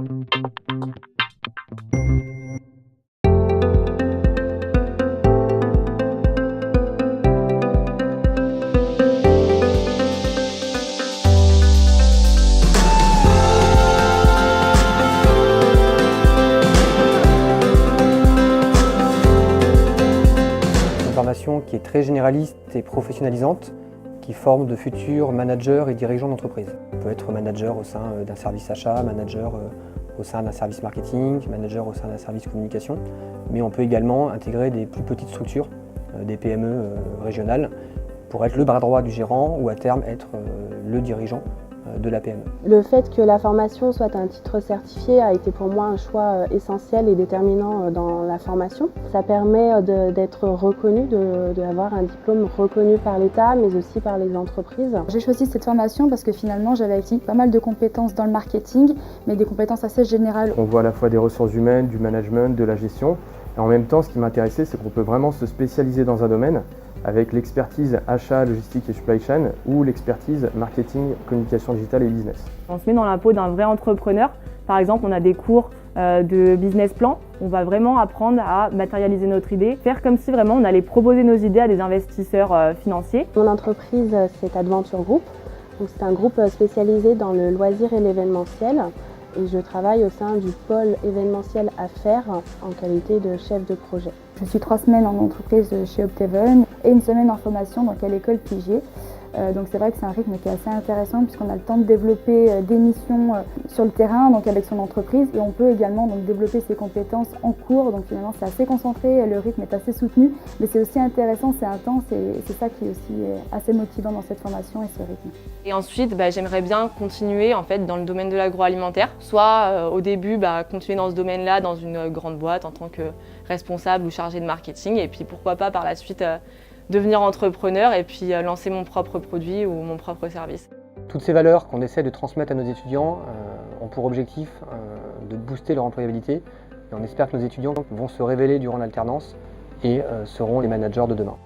Une formation qui est très généraliste et professionnalisante, qui forme de futurs managers et dirigeants d'entreprise. On peut être manager au sein d'un service achat, manager au sein d'un service marketing, manager au sein d'un service communication, mais on peut également intégrer des plus petites structures, des PME régionales, pour être le bras droit du gérant ou à terme être le dirigeant de la PME. Le fait que la formation soit un titre certifié a été pour moi un choix essentiel et déterminant dans la formation. Ça permet d'être reconnu, d'avoir un diplôme reconnu par l'État mais aussi par les entreprises. J'ai choisi cette formation parce que finalement j'avais acquis pas mal de compétences dans le marketing, mais des compétences assez générales. On voit à la fois des ressources humaines, du management, de la gestion. Et en même temps, ce qui m'intéressait, c'est qu'on peut vraiment se spécialiser dans un domaine avec l'expertise achat, logistique et supply chain ou l'expertise marketing, communication digitale et business. On se met dans la peau d'un vrai entrepreneur. Par exemple, on a des cours de business plan. On va vraiment apprendre à matérialiser notre idée, faire comme si vraiment on allait proposer nos idées à des investisseurs financiers. Mon entreprise, c'est Adventure Group. C'est un groupe spécialisé dans le loisir et l'événementiel. Et je travaille au sein du pôle événementiel affaires en qualité de chef de projet. Je suis 3 semaines en entreprise chez Opteven et 1 semaine en formation donc à l'école Pigier. Donc c'est vrai que c'est un rythme qui est assez intéressant puisqu'on a le temps de développer des missions sur le terrain donc avec son entreprise et on peut également donc développer ses compétences en cours. Donc finalement c'est assez concentré, le rythme est assez soutenu mais c'est aussi intéressant, c'est intense et c'est ça qui est aussi assez motivant dans cette formation et ce rythme. Et ensuite j'aimerais bien continuer en fait dans le domaine de l'agroalimentaire, soit au début continuer dans ce domaine-là dans une grande boîte en tant que responsable ou chargé de marketing et puis pourquoi pas par la suite devenir entrepreneur et puis lancer mon propre produit ou mon propre service. Toutes ces valeurs qu'on essaie de transmettre à nos étudiants ont pour objectif de booster leur employabilité et on espère que nos étudiants vont se révéler durant l'alternance et seront les managers de demain.